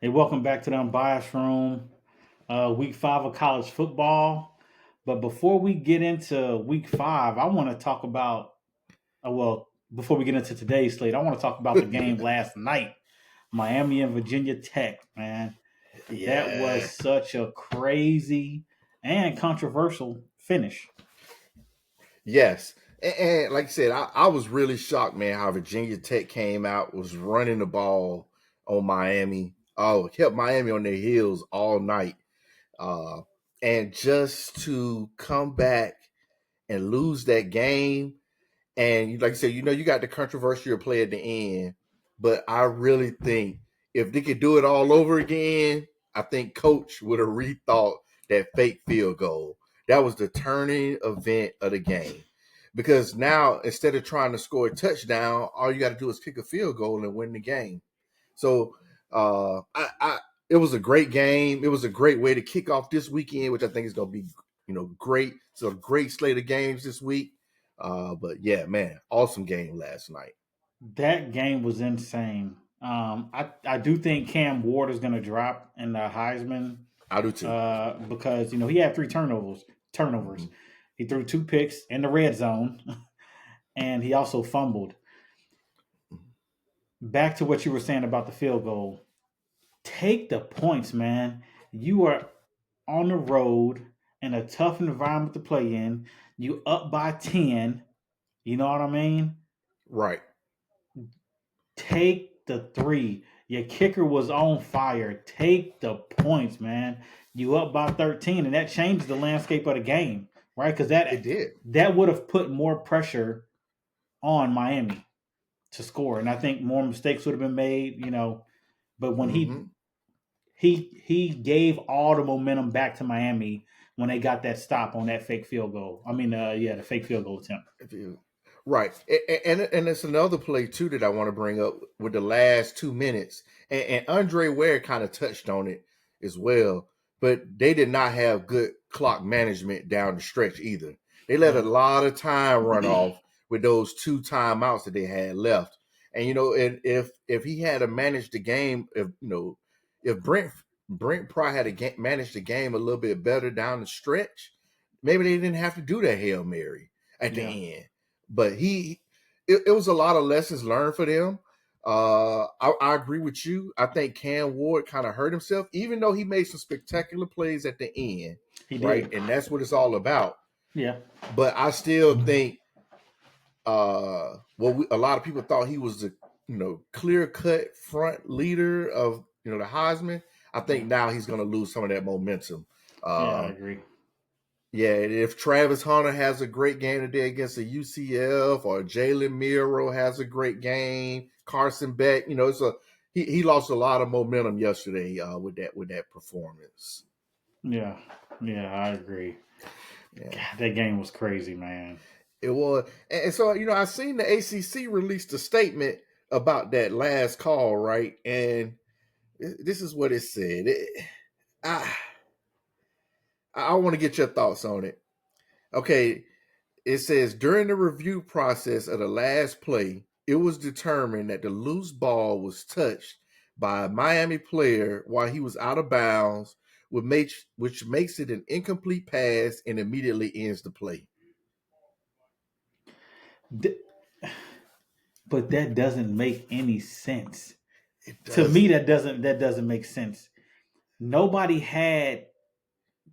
Hey, welcome back to the Unbiased Room, week 5 of college football. But before we get into week 5, I want to talk about, before we get into today's slate, I want to talk about the game last night, Miami and Virginia Tech, man. That Yeah. was such a crazy and controversial finish. Yes. And like I said, I was really shocked, man, how Virginia Tech came out, was running the ball on Miami. Oh, kept Miami on their heels all night. Uh, and just to come back and lose that game. And like I said, you got the controversial play at the end. But I really think if they could do it all over again, I think Coach would have rethought that fake field goal. That was the turning event of the game. Because now, instead of trying to score a touchdown, all you got to do is kick a field goal and win the game. So I it was a great game. It was a great way to kick off this weekend, which I think is going to be great. It's a great slate of games this week. But yeah, man, awesome game last night. That game was insane. I do think Cam Ward is going to drop in the Heisman I do too. because he had three turnovers. Turnovers. Mhm. He threw two picks in the red zone, and he also fumbled. Back to what you were saying about the field goal. Take the points, man. You are on the road in a tough environment to play in. You up by 10. You know what I mean? Right. Take the three. Your kicker was on fire. Take the points, man. You up by 13, and that changed the landscape of the game, right? Because It did. that would have put more pressure on Miami to score, and I think more mistakes would have been made. But when he Hmm. he gave all the momentum back to Miami when they got that stop on that fake field goal. I mean, the fake field goal attempt. Right. And it's another play too that I want to bring up with the last 2 minutes. And Andre Ware kind of touched on it as well. But they did not have good clock management down the stretch either. They let a Yeah, lot of time run off with those two timeouts that they had left. And and if he had to manage the game, if Brent probably had to manage the game a little bit better down the stretch, maybe they didn't have to do that Hail Mary at yeah. the end. But it was a lot of lessons learned for them. I agree with you. I think Cam Ward kind of hurt himself, even though he made some spectacular plays at the end, He right? did. And that's what it's all about. Yeah, But I still think, a lot of people thought he was the clear cut front leader of the Heisman. I think yeah, now he's going to lose some of that momentum. yeah. I Um, agree. Yeah, if Travis Hunter has a great game today against the UCF, or Jalen Miro has a great game, Carson Beck, it's he lost a lot of momentum yesterday with that performance. Yeah, yeah. I agree. Yeah, God, that game was crazy, man. it was, and so I seen the ACC released a statement about that last call, right? And this is what it said. I I want to get your thoughts on it. Okay, it says during the review process of the last play, it was determined that the loose ball was touched by a Miami player while he was out of bounds, which makes it an incomplete pass and immediately ends the play. D- but that doesn't make any sense It to me. doesn't. That doesn't make sense. Nobody had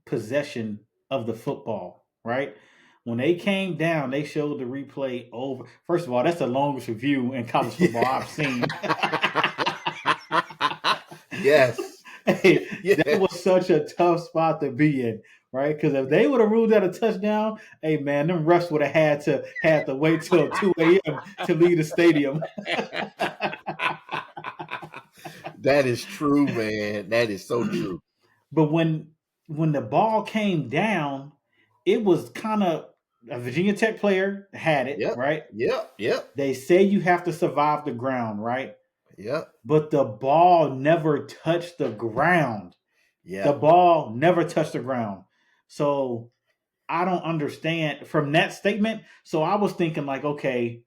possession of the football, right? When they came down, they showed the replay over. First of all, that's the longest review in college football I've seen. Yes. Hey, that was Yes. such a tough spot to be in, right? Because if they would have ruled that a touchdown, hey man, them refs would have had to wait till 2 a.m. to leave the stadium. That is true, man. That is so true. But when the ball came down, it was kind of a Virginia Tech player had it, Yep. right? Yep. Yep. They say you have to survive the ground, right? Yep. But the ball never touched the ground. The Yep. ball never touched the ground. So I don't understand from that statement. So I was thinking like, okay,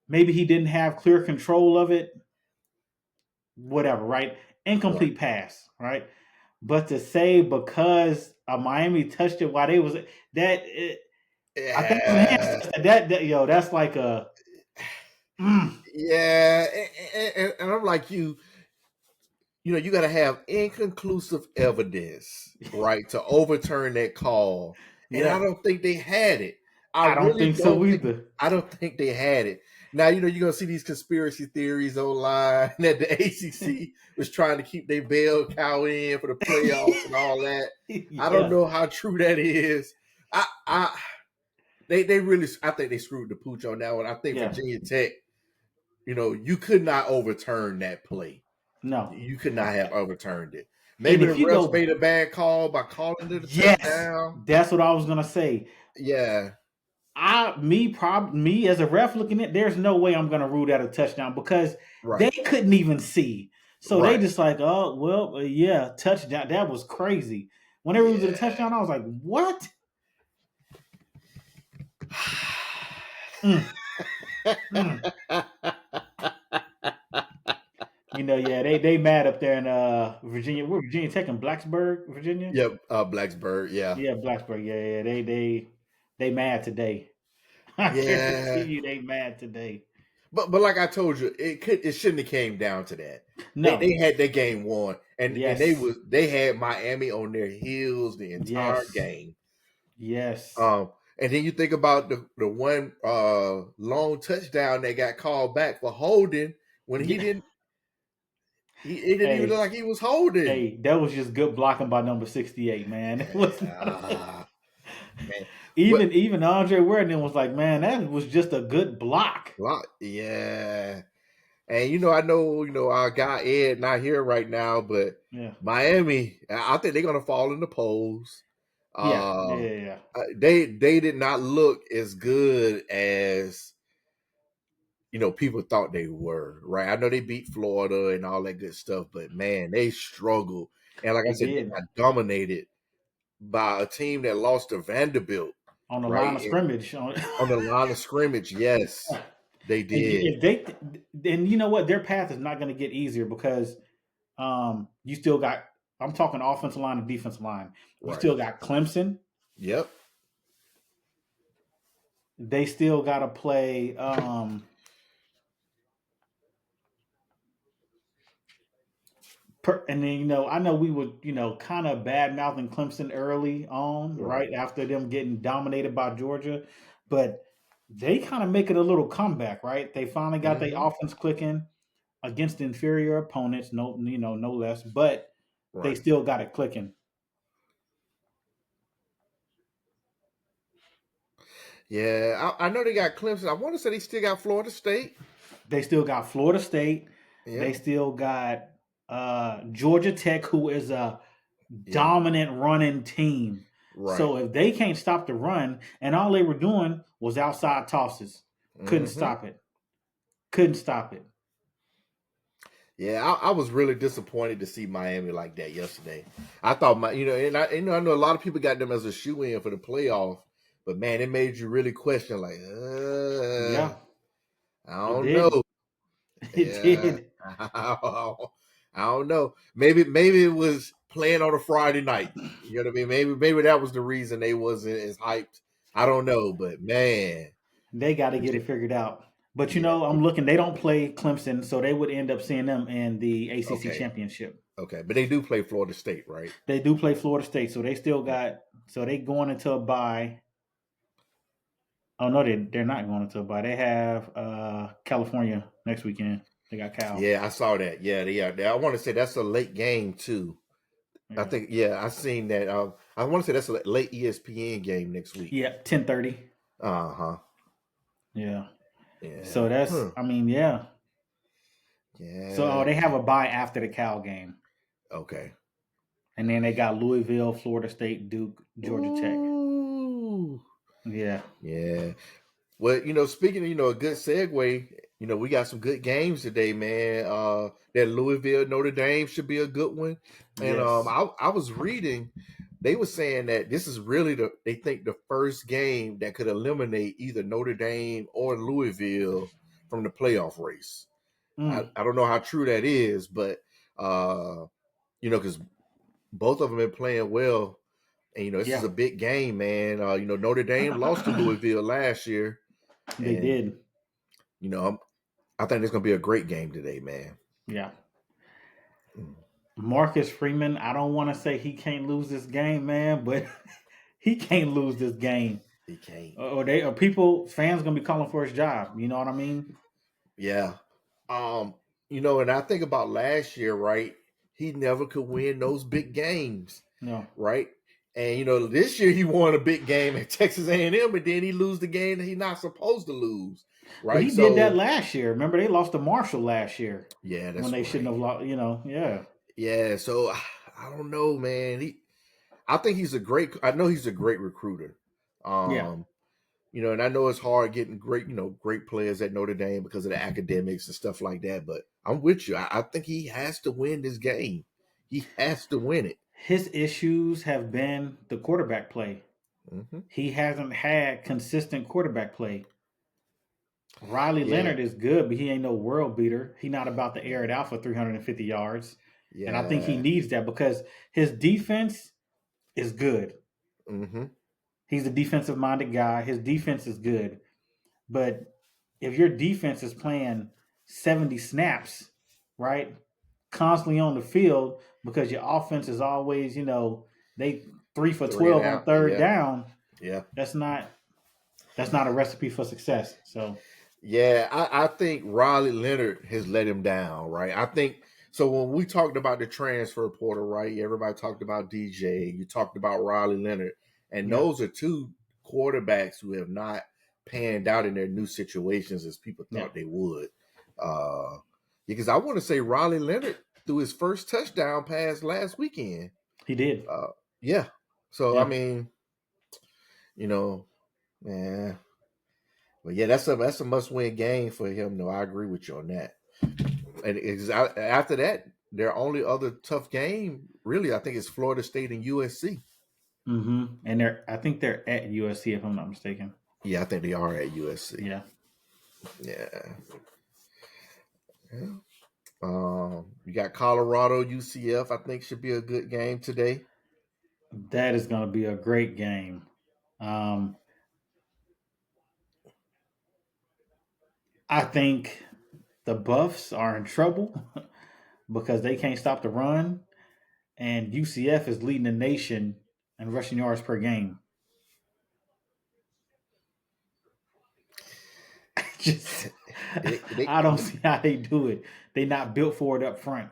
maybe he didn't have clear control of it, whatever, right? Right. incomplete pass, right? But to say because Miami touched it while they was that, I think it was a hands Yeah. touch. That's like a mm, Yeah. And I'm like you got to have inconclusive evidence, right, to overturn that call. And I yeah. don't think they had it. I I don't really think so don't think. either. I don't think they had it. Now you're gonna see these conspiracy theories online that the ACC was trying to keep their bell cow in for the playoffs and all that. I don't Yeah, know how true that is. I they really I think they screwed the pooch on that one. I think yeah. Virginia Tech, you could not overturn that play. No. You could not have overturned it. And Maybe the if you refs go, made a bad call by calling it a yes, touchdown. that's what I was gonna say. Yeah, Me as a ref looking at, there's no way I'm gonna rule that a touchdown because they right, couldn't even see. So they right. just like, oh well, yeah, touchdown. That was crazy. When they ruled it a Yeah. touchdown, I was like, what? Mm, mm. Yeah, they mad up there in Virginia. We're Virginia Tech in Blacksburg, Virginia. Yep, Blacksburg, yeah. Yeah, Blacksburg. Yeah, yeah. They mad today. I guarantee Yeah. you, they mad today. But like I told you, it shouldn't have came down to that. They No. had their game won, and Yes. they had Miami on their heels the entire Yes. game. Yes. Um, and then you think about the one long touchdown that got called back for holding when he Yeah. didn't it didn't even look Hey, like he was holding. hey, that was just good blocking by number 68, man. It was not Ah, man. What even Andre Ware was like, man, that was just a good block. yeah. And our guy Ed not here right now, but Yeah. Miami, I think they're gonna fall in the polls. Yeah. Yeah. Uh, Yeah. they did not look as good as people thought they were. Right? I know they beat Florida and all that good stuff, but man, they struggled. And like I They said, they did. got dominated by a team that lost to Vanderbilt. On the line Right of scrimmage. on the line of scrimmage, yes, they did. If they then you know what, their path is not going to get easier because you still got. I'm talking offensive line and defensive line. You Right. still got Clemson. Yep. They still got to play. And then I know we would kind of bad mouthing Clemson early on, Right. right after them getting dominated by Georgia, but they kind of make it a little comeback, right? They finally got their Hmm. offense clicking against inferior opponents, no less, but they Right. still got it clicking. Yeah, I know they got Clemson. I want to say they still got Florida State. They still got Florida State. They Yep. still got Georgia Tech, who is a Yeah. dominant running team. Right. So if they can't stop the run, and all they were doing was outside tosses, couldn't Hmm. stop it. Couldn't stop it. Yeah, I was really disappointed to see Miami like that yesterday. I thought I know a lot of people got them as a shoe in for the playoff, but man, it made you really question, like, Yeah, I it don't know. did. It Yeah, did. I don't know. Maybe it was playing on a Friday night. You know what I mean? Maybe that was the reason they wasn't as hyped. I don't know, but man, They got to get it figured out. But yeah, I'm looking. They don't play Clemson, so they would end up seeing them in the ACC okay, championship. okay, but they do play Florida State, right? They do play Florida State, so they still got. So they going into a bye. Oh no, they're not going into a bye. They have California next weekend. They got Cal. Yeah, I saw that. Yeah, I want to say that's a late game too. I Yeah, think. Yeah, I seen that. I want to say that's a late ESPN game next week. yeah, 10:30. Uh huh. Yeah. So Yeah. that's. Huh. I mean, yeah. So Yeah. they have a bye after the Cal game, Okay. and then they got Louisville, Florida State, Duke, Georgia Tech. Ooh. Yeah. Yeah. Well, speaking of, a good segue, we got some good games today, man. That Louisville Notre Dame should be a good one. And Yes. I was reading, they were saying that this is really they think the first game that could eliminate either Notre Dame or Louisville from the playoff race. I, Mm. I don't know how true that is, but Uh, because both of them been playing well, and this is Yeah, a big game, man. Notre Dame lost to Louisville last year, they and did. you know I think it's gonna be a great game today, man. Yeah. Mm, Marcus Freeman, I don't want to say he can't lose this game, man, but he can't lose this game. he can't. Or people, fans gonna be calling for his job. You know what I mean? Yeah. Um, and I think about last year, right? He never could win those big games, No. right? And this year he won a big game at Texas A&M, and then he lose the game that he's not supposed to lose, But right? he did that So last year. Remember, they lost to Marshall last year yeah, when that's they shouldn't right. have lost. Yeah, Yeah, so I don't know, man. I think he's a great. I know he's a great recruiter. yeah. Um, and I know it's hard getting great players at Notre Dame because of the academics and stuff like that. But I'm with you. I think he has to win this game. He has to win it. His issues have been the quarterback play. Hmm. He hasn't had consistent quarterback play. Riley Yeah, Leonard is good, but he ain't no world beater. He not about to air it yeah, out for 350 yards. And I think he yeah. needs that because his defense is good. Hmm. He's a defensive minded guy. His defense is good. But if your defense is playing 70 snaps, right, constantly on the field because your offense is always, they 3 for Three and 12 on out. third Yeah, down, yeah, that's not a recipe for success. So, yeah. I think Riley Leonard has let him down, right? I think so. When we talked about the transfer portal, right? Everybody talked about DJ. You talked about Riley Leonard, and yeah, those are two quarterbacks who have not panned out in their new situations as people yeah, thought they would. Uh, because I want to say Riley Leonard threw his first touchdown pass last weekend. he did. Uh, yeah. So I Yeah. mean, you know, yeah. But yeah, that's a must win game for him. No, I agree with you on that. And after that, their only other tough game, really, I think, is Florida State and USC. And I think they're at USC if I'm not mistaken. Yeah, I think they are at USC. Yeah. Yeah. Yeah. You got Colorado, UCF. I think should be a good game today. That is going to be a great game. Um, I think the Buffs are in trouble because they can't stop the run, and UCF is leading the nation in rushing yards per game. Just, They I don't see how they do it. They not built for it up front.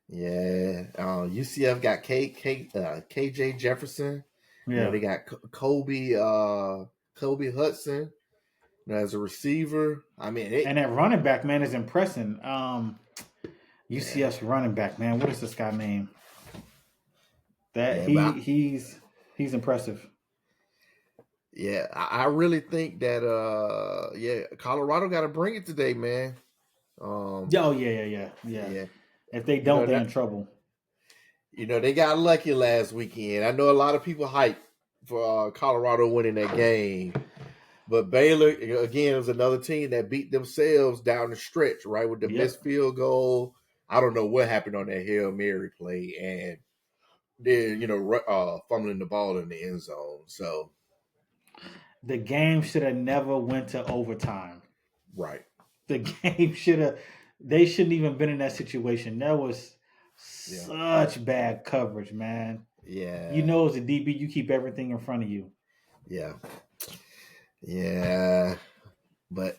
Yeah. UCF got KJ Jefferson. Yeah, They got Kobe Hudson. As a receiver. I mean, and that running back man is impressing. yeah, UCF's running back man. What is this guy name? That yeah, but he's impressive. I really think that Colorado got to bring it today, man. Um, Yeah, oh yeah. yeah, If they you don't, know they in that trouble. they got lucky last weekend. I know a lot of people hype for Colorado winning that game, but Baylor again was another team that beat themselves down the stretch, right, with the Yep. missed field goal. I don't know what happened on that Hail Mary play, and then fumbling the ball in the end zone. So The game should have never went to overtime. right, The game should have. They shouldn't even been in that situation. That was yeah, such bad coverage, man. You yeah, know, as a DB, you keep everything in front of you. yeah, yeah. But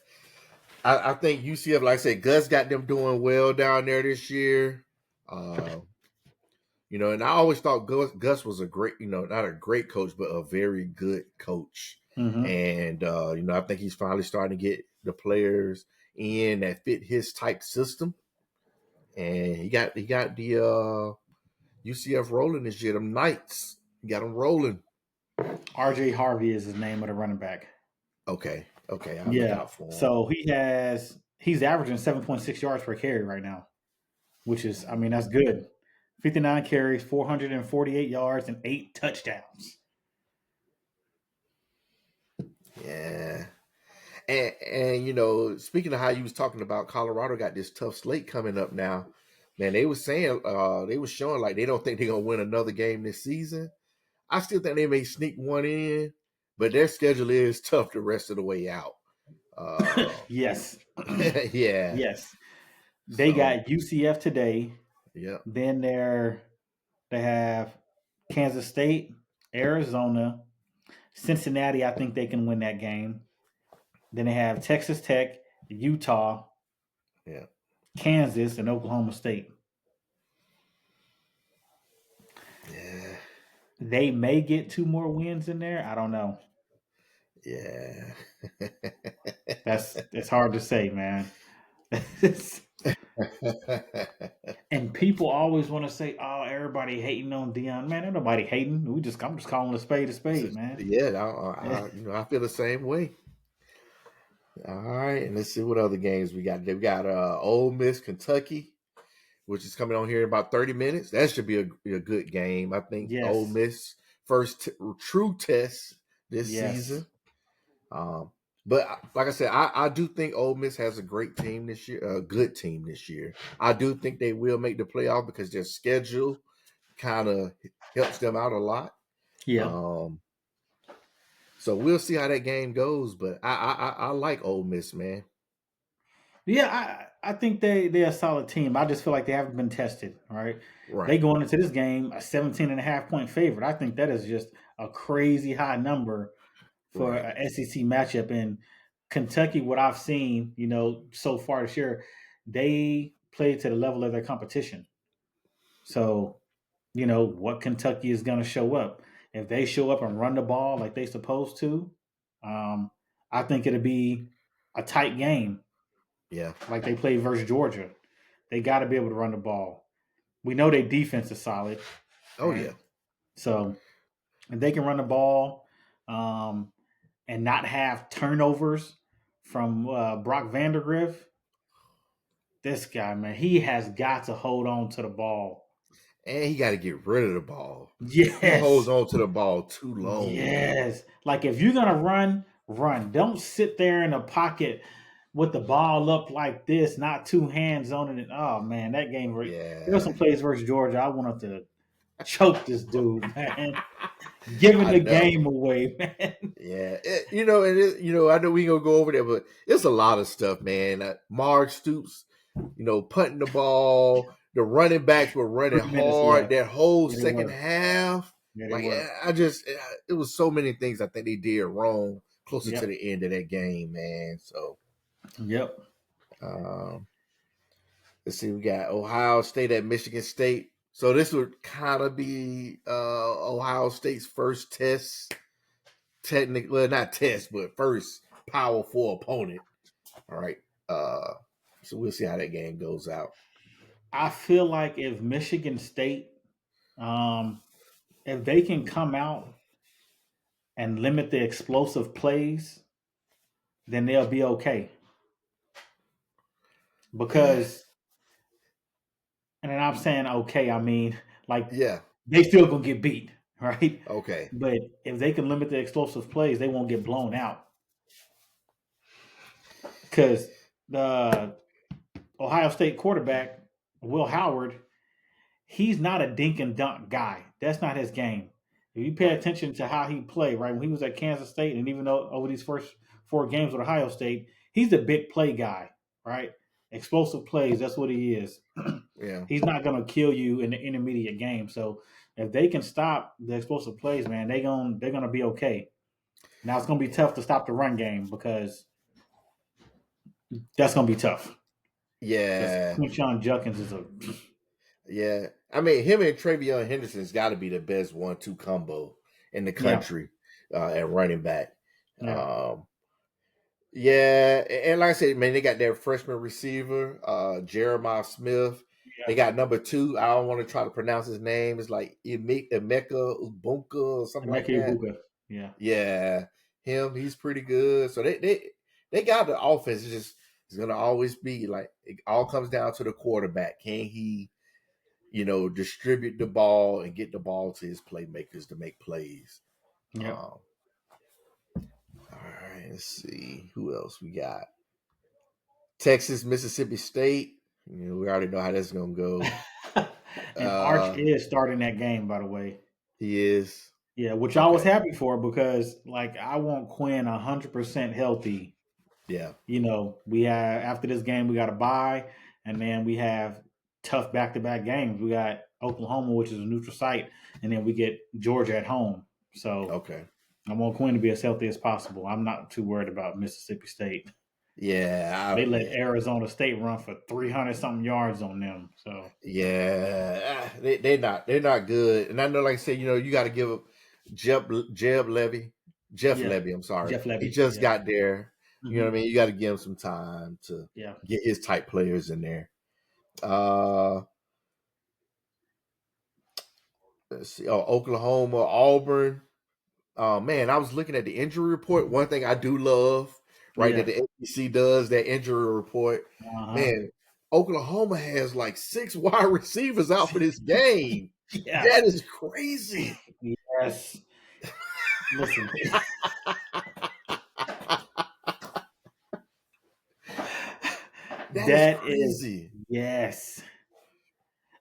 I think UCF, like I said, Gus got them doing well down there this year. Uh, and I always thought Gus was a great, not a great coach, but a very good coach. Hmm. And I think he's finally starting to get the players in that fit his type system. And he got the UCF rolling this year. Them Knights, he got them rolling. RJ Harvey is his name of the running back. Okay, I'll look Yeah. out for him. So he's averaging 7.6 yards per carry right now, which is, I mean, that's good. 59 carries, 448 yards, and 8 touchdowns. Yeah. And speaking of how you was talking about Colorado got this tough slate coming up now. Man, they were saying they were showing like they don't think they're gonna win another game this season. I still think they may sneak one in, but their schedule is tough the rest of the way out. Uh, Yes. yeah. Yes. They So got UCF today. yeah, Then they have Kansas State, Arizona, Cincinnati. I think they can win that game. Then they have Texas Tech, Utah, yeah, Kansas, and Oklahoma State. yeah, They may get two more wins in there. I don't know. yeah. That's it's hard to say, man. And people always want to say, "Oh, everybody hating on Dion." Man, ain't nobody hating. I'm just calling a spade, man. Yeah, I feel the same way. All right, and let's see what other games we got. They've got Ole Miss, Kentucky, which is coming on here in about 30 minutes. That should be a good game. I think Ole Yes, Miss first true test this yes, season. Um, but like I said, I do think Ole Miss has a great team this year, a good team this year. I do think they will make the playoff because their schedule kind of helps them out a lot. yeah. Um, so we'll see how that game goes. But I like Ole Miss, man. Yeah, I think they're a solid team. I just feel like they haven't been tested, right? They Right, going into this game a 17.5 point favorite. I think that is just a crazy high number for right. a SEC matchup. In Kentucky, what I've seen, so far this year, they play to the level of their competition. So, what Kentucky is going to show up. If they show up and run the ball like they supposed to, um, I think it'll be a tight game Yeah. like they played versus Georgia. They got to be able to run the ball. We know their defense is solid, Oh right? yeah. So if they can run the ball and not have turnovers from Brock Vandergriff, this guy, man, he has got to hold on to the ball. And he got to get rid of the ball. He holds Yes, on to the ball too long. yes. Like if you're gonna run, run. Don't sit there in the pocket with the ball up like this, not two hands on it. And, oh man, that game. There were Yeah. some plays versus Georgia. I wanted to choke this dude, man, giving I the know. game away, man. Yeah, I know we gonna go over there, but it's a lot of stuff, man. Mark Stoops, punting the ball. The running backs were running Tremendous, yeah, hard that whole yeah, they second were, half. yeah, they Like were. it was so many things I think they did wrong closer to Yep, the end of that game, man. So yep. um, let's see, we got Ohio State at Michigan State. So this would kind of be Ohio State's first test technically, well, not test, but first Power Four opponent. All right. Uh, so we'll see how that game goes out. I feel like if Michigan State, um, if they can come out and limit the explosive plays, then they'll be okay. Because, and then I'm saying okay, I mean like Yeah. they still gonna get beat, right? Okay. But if they can limit the explosive plays, they won't get blown out. Because the Ohio State quarterback Will Howard, he's not a dink and dunk guy. That's not his game. If you pay Right. attention to how he played, right when he was at Kansas State, and even though over these first four games with Ohio State, he's a big play guy, right? Explosive plays. That's what he is. Yeah. He's not going to kill you in the intermediate game. So if they can stop the explosive plays, man, they're gonna be okay. Now it's gonna be Yeah. tough to stop the run game because that's gonna be tough. Because Yeah. Quinshon Judkins is a Yeah. I mean, him and Travion Henderson's got to be the best 1-2 combo in the yeah, country at running back. yeah, Um, Yeah, and like I said, man, they got their freshman receiver, Jeremiah Smith. They yeah. got number two. I don't want to try to pronounce his name. It's like Emeka Ubunka or something like Emeka that. Ibuka. Yeah, Yeah, him. He's pretty good. So they got the offense. It's gonna always be like it all comes down to the quarterback. Can he, distribute the ball and get the ball to his playmakers to make plays? yep. Um, all right, let's see who else we got. Texas, Mississippi State. We already know how that's gonna go. And Arch Uh, is starting that game, by the way. he is Yeah, which I was okay. happy for because like I want Quinn 100% healthy. Yeah. We have after this game we got to bye, and then we have tough back-to-back games. We got Oklahoma, which is a neutral site, and then we get Georgia at home. So Okay. I want Quinn to be as healthy as possible. I'm not too worried about Mississippi State. Yeah. They let Arizona State run for 300 something yards on them. So Yeah. They're not good. And I know, like I said, you got to give up Jeb Levy, Jeff yeah, Levy. I'm sorry, Jeff he Levy. just Yeah, got there. You know what I hmm mean? You got to give him some time to yeah, get his type players in there. Uh, let's see. Oh, Oklahoma, Auburn. Man, I was looking at the injury report. One thing I do love, right, that yeah. the SEC does, that injury report. Uh huh. Man, Oklahoma has like 6 wide receivers out for this game. Yeah. That is crazy. Yes. Listen, That is that is crazy. yes.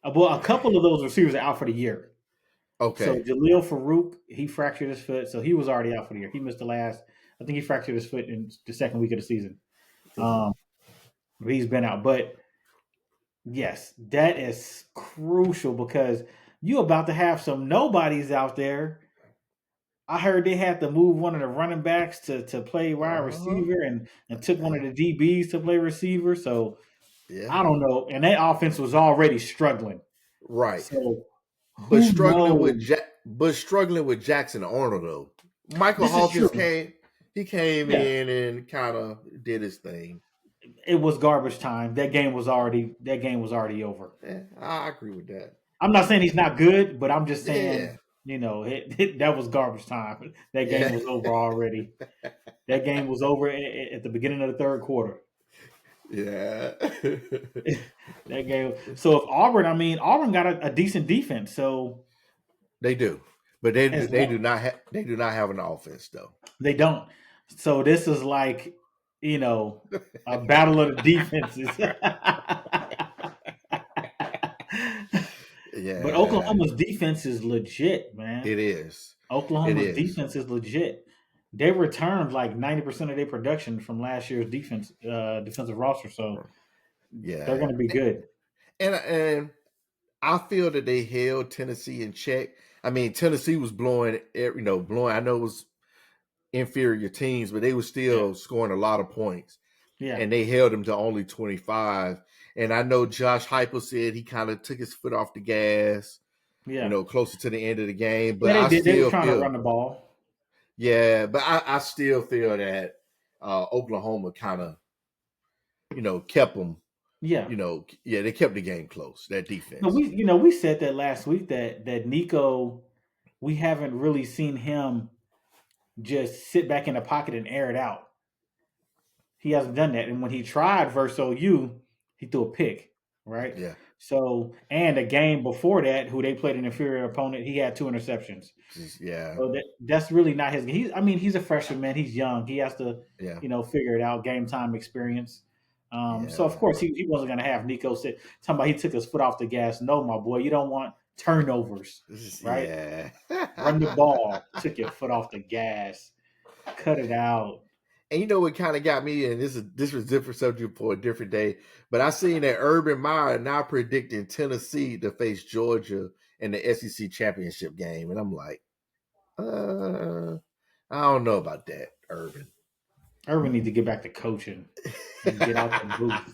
Well, a couple of those receivers are out for the year. So Okay. Jaleel Farouk, he fractured his foot, so he was already out for the year. He missed the last. I think he fractured his foot in the second week of the season. Mhm. Um, but he's been out. But yes, that is crucial because you about to have some nobodies out there. I heard they had to move one of the running backs to play wide Uh-huh. receiver and took one of Yeah. the DBs to play receiver. So Yeah. I don't know. And that offense was already struggling. Right. So But who struggling with knows? Jackson Arnold though. Michael This is Hawkins true. came Yeah, in and kind of did his thing. it was garbage time. That game was already over. Yeah, I agree with that. I'm not saying he's not good, but I'm just saying, Yeah. that was garbage time. That game Yeah. was over already. That game was over at the beginning of the third quarter. Yeah. That game. So if Auburn got a decent defense. So They do. But they do, as they long do not they do not have an offense though. they don't. So this is like a battle of the defenses. But Yeah. Oklahoma's defense is legit, man. It is. It Oklahoma's is. defense is legit. They returned like 90% of their production from last year's defensive roster, so they're Yeah. going to be good. And I feel that they held Tennessee in check. I mean, Tennessee was blowing. I know it was inferior teams, but they were Yeah, still scoring a lot of points, yeah, and they held them to only 25. And I know Josh Heupel said he kind of took his foot off the gas, yeah, closer to the end of the game. yeah. But They I did. They were still trying to feel, run the ball. yeah, but I still feel that Oklahoma kind of, kept them. Yeah. Yeah, they kept the game close. That No, defense. we said that last week that Nico, we haven't really seen him just sit back in the pocket and air it out. He hasn't done that. And when he tried versus OU, he threw a pick, right? Yeah, So, and a game before that, who they played an inferior opponent, he had two interceptions. yeah, So that's really not his. He's a freshman, man. He's young. He has to, yeah, figure it out. Game time experience. So of yeah. course he wasn't going to have Nico sit talking about he took his foot off the gas. No, my boy, you don't want turnovers, right? Yeah. Run the ball. Took your foot off the gas. Cut it out. And you know what kind of got me, and this was different subject for a different day, but I seen that Urban Meyer now predicting Tennessee to face Georgia in the SEC championship game, and I'm like, I don't know about that, Urban. Urban need to get back to coaching and get out the booth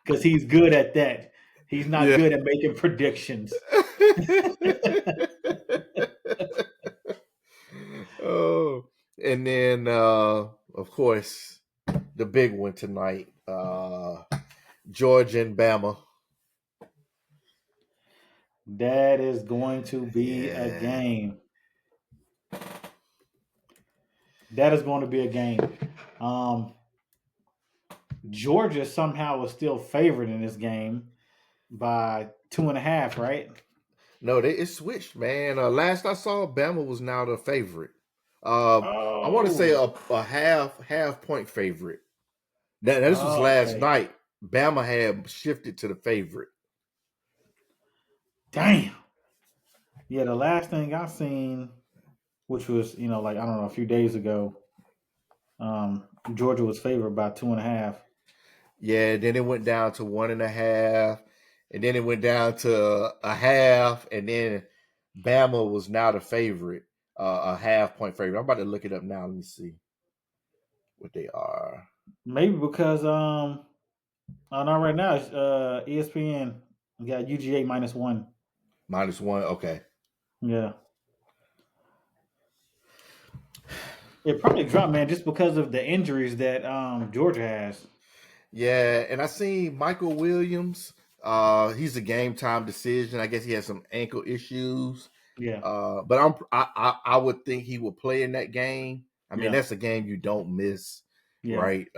because he's good at that. He's not Yeah. good at making predictions. Oh, and then of course the big one tonight, Georgia and Bama. That is going to be a Yeah. game. That is going to be a game. Um, Georgia somehow is still favored in this game by 2.5, right? No, it switched, man. Last I saw, Bama was now the favorite. I want to say Oh, a half point favorite. Now this was Oh, last okay. night. Bama had shifted to the favorite. Damn. Yeah, the last thing I seen, which was like I don't know a few days ago, Georgia was favored by 2.5. Yeah, then it went down to 1.5, and then it went down to a half, and then Bama was now the favorite, a half point favorite. I'm about to look it up now. Let me see what they are. Maybe because not right now. It's, ESPN got UGA -1. -1. Okay. Yeah, it probably dropped, man, just because of the injuries that Georgia has. Yeah, and I seen Michael Williams. He's a game time decision. I guess he has some ankle issues. Yeah, But I would think he would play in that game. I mean, yeah, that's a game you don't miss, yeah. right?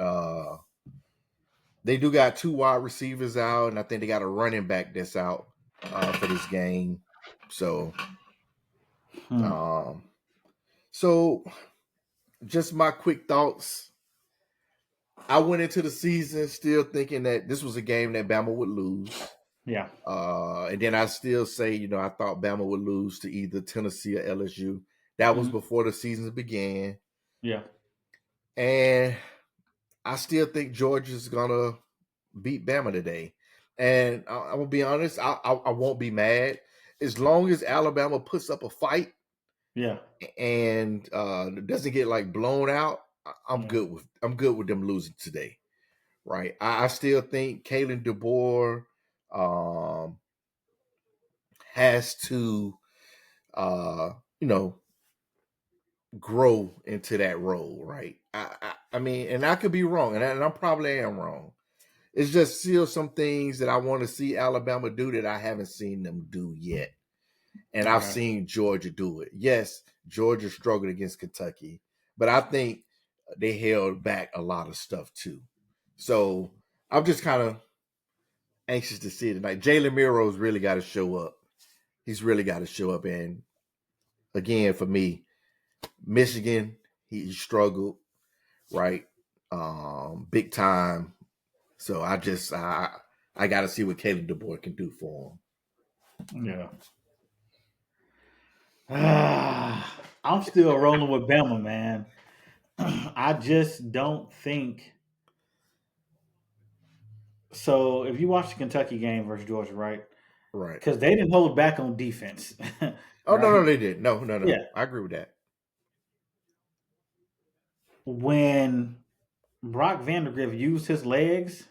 They do got two wide receivers out, and I think they got a running back that's out for this game. So, Hmm. um, so just my quick thoughts. I went into the season still thinking that this was a game that Bama would lose. Yeah, And then I still say, I thought Bama would lose to either Tennessee or LSU. That was hmm, before the season began. yeah, And I still think Georgia's gonna beat Bama today. And I'm gonna be honest, I won't be mad as long as Alabama puts up a fight yeah, and doesn't get like blown out. I'm yeah. good with them losing today, right? I still think Kalen DeBoer um, has to, uh, you know, grow into that role, right? I mean, and I could be wrong, and I probably am wrong. It's just still some things that I want to see Alabama do that I haven't seen them do yet. And I've Okay, seen Georgia do it. Yes, Georgia struggled against Kentucky, but I think they held back a lot of stuff too. So I'm just kind of anxious to see it tonight. Jalen Miro's really got to show up. He's really got to show up. And again, for me, Michigan, he struggled, right? Big time. So I got to see what Caleb DeBoer can do for him. yeah. I'm still rolling with Bama, man. I just don't think so. If you watch the Kentucky game versus Georgia, right? Right. Because they didn't hold back on defense, Oh no, right? they did. No, no, no. Yeah. I agree with that. When Brock Vandergrift used his legs,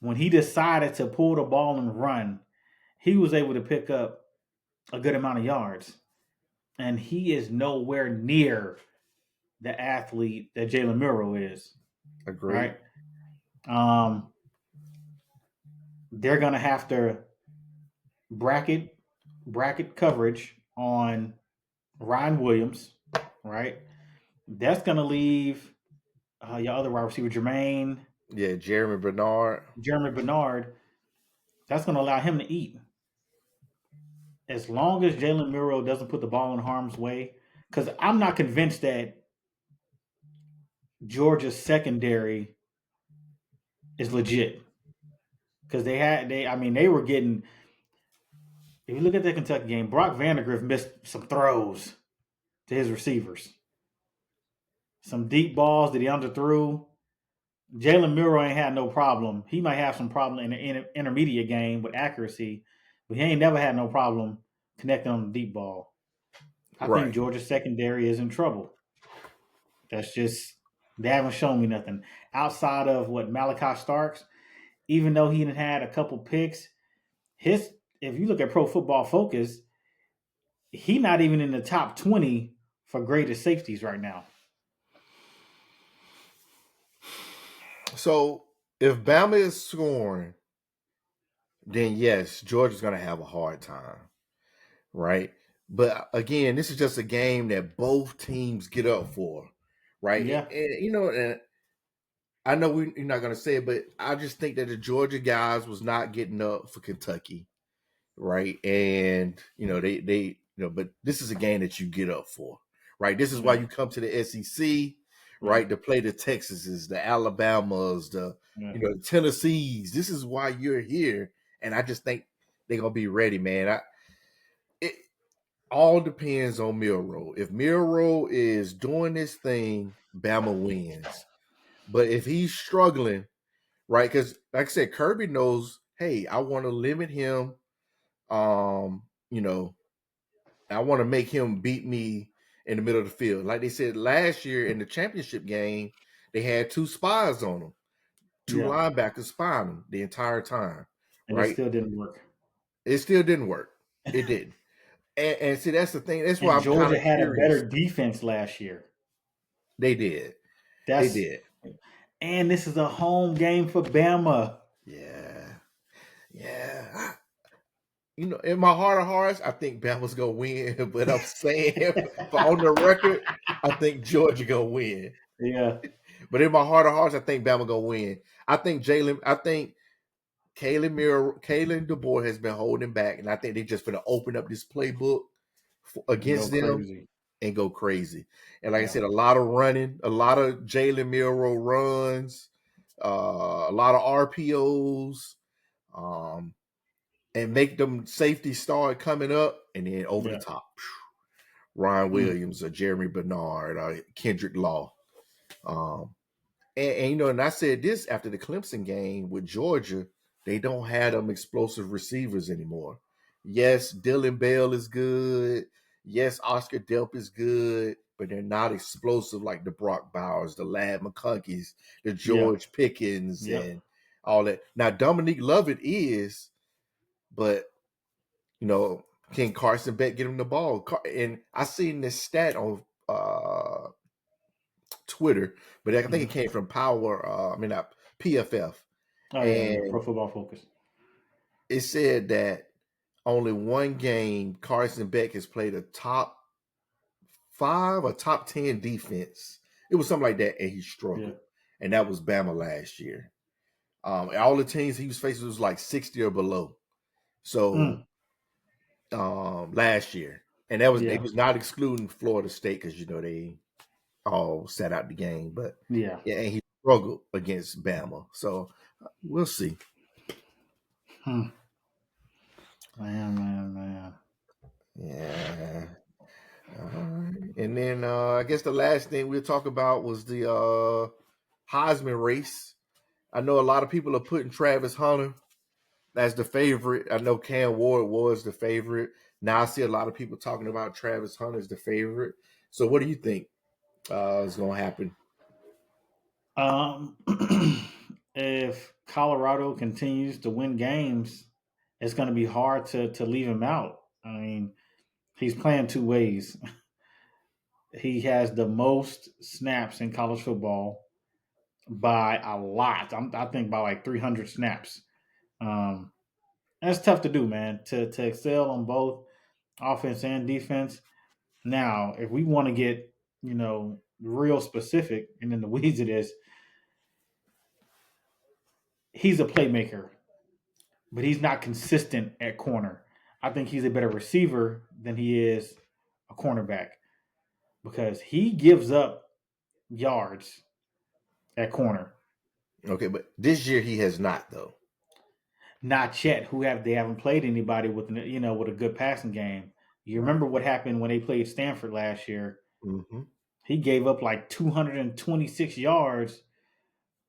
when he decided to pull the ball and run, he was able to pick up a good amount of yards. And he is nowhere near the athlete that Jalen Miro is, Agreed. right? Um, they're gonna have to bracket bracket coverage on Ryan Williams, right? That's gonna leave your other wide receiver Yeah, Jeremy Bernard. Jeremy Bernard. That's gonna allow him to eat as long as Jalen Miro doesn't put the ball in harm's way. Because I'm not convinced that Georgia's secondary is legit. Because they were getting. If you look at the Kentucky game, Brock Vandergrift missed some throws to his receivers, some deep balls that he underthrew. Jalen Miro ain't had no problem. He might have some problem in the intermediate game with accuracy, but he ain't never had no problem connecting on the deep ball. I think Right. Georgia's secondary is in trouble. That's just they haven't shown me nothing outside of what Malachi Starks. Even though he had a couple picks, his if you look at Pro Football Focus, he not even in the top 20 for greatest safeties right now. So if Bama is scoring, then yes, Georgia's gonna have a hard time, right? But again, this is just a game that both teams get up for, right? Yeah, And I know you're not gonna say it, but I just think that the Georgia guys was not getting up for Kentucky, right? And but this is a game that you get up for, right? This is why yeah, you come to the SEC, Yeah. right? To play the Texases, the Alabamas, the Yeah. the Tennessees. This is why you're here, and I just think they're gonna be ready, man. It all depends on Milrow. If Milrow is doing this thing, Bama wins. But if he's struggling, right? Because like I said, Kirby knows, hey, I want to limit him. Um, you know, I want to make him beat me in the middle of the field. Like they said last year in the championship game, they had two spies on him, two Yeah. linebackers spying him the entire time, And it right? still didn't work. It still didn't work. It didn't. And see, that's the thing. That's why And I'm kind Georgia of had a curious. better defense last year. They did. They That's did. and this is a home game for Bama. Yeah. Yeah. In my heart of hearts, I think Bama's gonna win, but I'm saying on the record, I think Georgia gonna win. Yeah. But in my heart of hearts, I think Bama gonna win. I think Kalen DeBoer has been holding back, and I think they're just gonna open up this playbook And go against them crazy. and go crazy. And like I Yeah. said, a lot of running, a lot of Jalen Milrow runs, a lot of RPOs, um, and make them safety start coming up, and then over the Yeah. top, Ryan Mm. Williams or Jeremy Bernard or Kendrick Law. Um, and I said this after the Clemson game with Georgia, they don't have them explosive receivers anymore. Yes, Dylan Bell is good. Yes, Oscar Delp is good, but they're not explosive like the Brock Bowers, the Lad McConkeys, the Yeah. George Pickens, Yep. and all that. Now, Dominique Lovett is, but can Carson Beck get him the ball? And I seen this stat on Twitter, but I think it Mhm. came from Power. I mean, not PFF, Oh yeah. Pro and Football Focus. it said that only one game Carson Beck has played a top 5 or top 10 defense. It was something like that, and he Yeah. struggled, and that was Bama last year. All the teams he was facing was like 60 or below. So Mm. last year, and that was they Yeah. was not excluding Florida State because they all sat out the game, but Yeah. yeah, and he struggled against Bama. So we'll see. Hmm. Man. Yeah. All right. And then I guess the last thing we'll talk about was the Heisman race. I know a lot of people are putting Travis Hunter as the favorite. I know Cam Ward was the favorite. Now I see a lot of people talking about Travis Hunter as the favorite. So what do you think is going to happen? Um, if Colorado continues to win games, it's going to be hard to leave him out. I mean, he's playing two ways. He has the most snaps in college football by a lot. I think by like 300 snaps. Um, that's tough to do, man. To excel on both offense and defense. Now, if we want to get real specific and in the weeds of this, he's a playmaker, but he's not consistent at corner. I think he's a better receiver than he is a cornerback because he gives up yards at corner. Okay, but this year he has not though. Not yet. They haven't played anybody with with a good passing game. You Right. remember what happened when they played Stanford last year? Mm-hmm. He gave up like 226 yards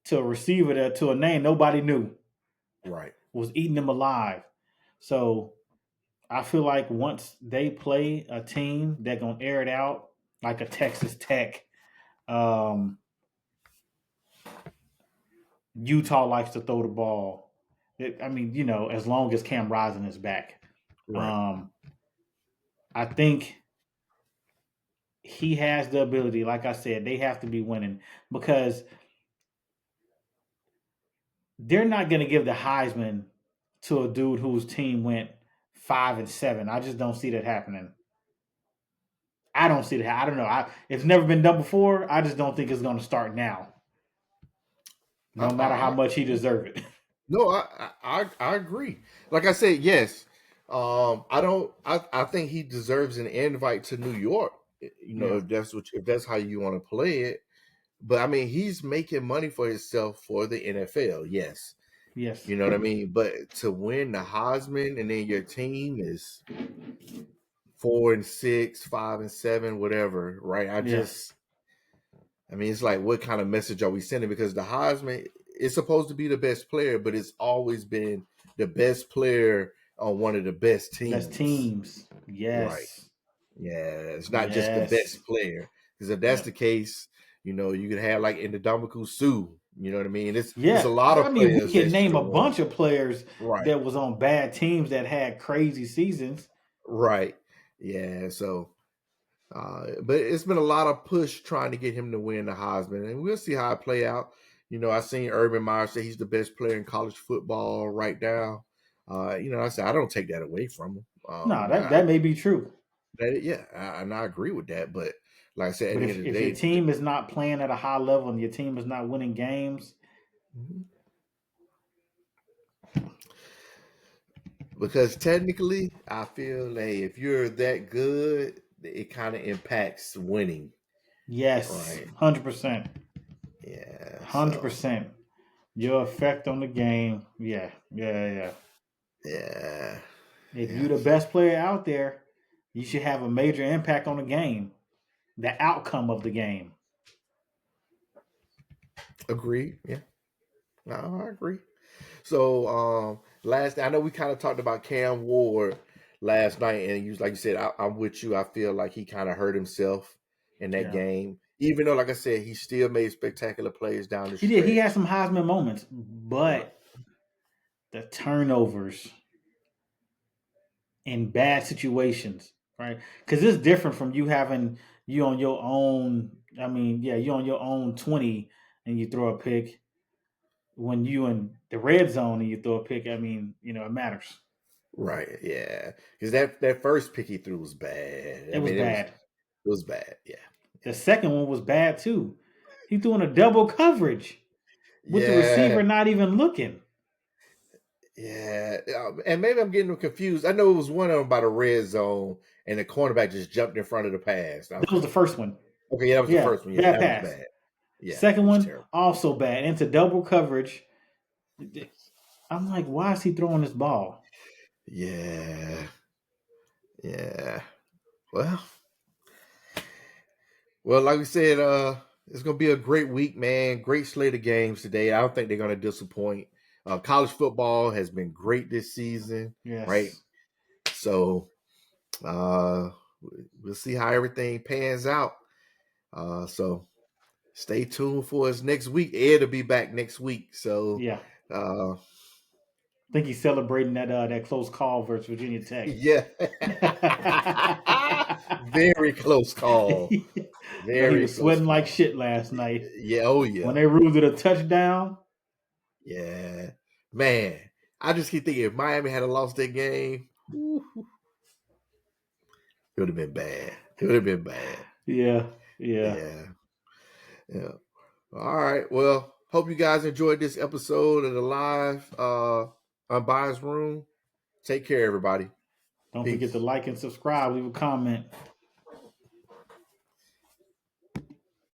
to a receiver to a name nobody knew Right. was eating them alive. So I feel like once they play a team that gonna air it out, like a Texas Tech, um, Utah likes to throw the ball. I mean, as long as Cam Rising is back, Right. um, I think he has the ability. Like I said, they have to be winning because they're not going to give the Heisman to a dude whose team went 5-7. I just don't see that happening. I don't see that. I don't know. It's never been done before. I just don't think it's going to start now, I, no matter how I, much he deserves it. No, I agree. Like I said, yes. I don't. I think he deserves an invite to New York. Yeah, If that's how you want to play it. But I mean, he's making money for himself for the NFL. Yes, Yes. you know what I mean. But to win the Heisman and then your team is 4-6, 5-7, whatever, right? Yeah. I mean, it's like, what kind of message are we sending? Because the Heisman is supposed to be the best player, but it's always been the best player on one of the best Best teams, teams. right? Yes. Yeah, it's not just the Yes. best player. Because if that's Yeah. the case, you could have like Indomitable Sue. You know what I mean? It's a Yeah. lot I of mean, we players can that should name have a won. bunch of players Right, that was on bad teams that had crazy seasons. right. Yeah. So, but it's been a lot of push trying to get him to win the Heisman, and we'll see how it play out. I seen Urban Meyer say he's the best player in college football right now. I said I don't take that away from him. No, that may be true. And I agree with that. But like I said, at But the end of if the your day, team is not playing at a high level and your team is not winning games, Mhm. Because technically, I feel like if you're that good, it kind of impacts winning, yes, right? 100%. Yeah. So 100%. Your effect on the game. Yeah. Yeah. Yeah. yeah, If yeah. you're the best player out there, you should have a major impact on the game, the outcome of the game. Agree. Yeah. No, I agree. So last I know we kind of talked about Cam Ward last night, and you like you said, I'm with you. I feel like he kind of hurt himself in that Yeah. game, even though, like I said, he still made spectacular plays down the He did. He had stretch. some Heisman moments, Right. but the turnovers in bad situations, right? Because it's different from you on your own. I mean, yeah, you on your own 20 and you throw a pick. When you in the red zone and you throw a pick, I mean, it matters. Right. Yeah. Because that first pick he threw was bad. It I was mean, it was bad. it was bad. Yeah. The second one was bad too. He threw in a double coverage with the Yeah. receiver not even looking. Yeah. And maybe I'm getting them confused. I know it was one of them by the red zone, and the cornerback just jumped in front of the pass. That was the first one. Okay, yeah, that was the Yeah, first one. Yeah, bad that was pass. bad. Yeah, that Second was one, terrible. also bad. Into double coverage. I'm like, why is he throwing this ball? Yeah. Yeah. Well, like we said, it's gonna be a great week, man. Great slate of games today. I don't think they're gonna disappoint. College football has been great this season, right? Yes. So uh we'll see how everything pans out. So stay tuned for us next week. Ed will be back next week. So Yeah. uh I think he's celebrating that close call versus Virginia Tech. yeah. Very close call. I know he Very was close sweating like call. shit last night. Yeah, oh When yeah. they ruled it a touchdown, Yeah. Man, I just keep thinking if Miami had lost that game, it would have been bad. It would have been bad. yeah, yeah. Yeah. Yeah. All right. Well, hope you guys enjoyed this episode of the live Unbiased Room. Take care, everybody. Don't forget to Peace. like and subscribe, leave a comment.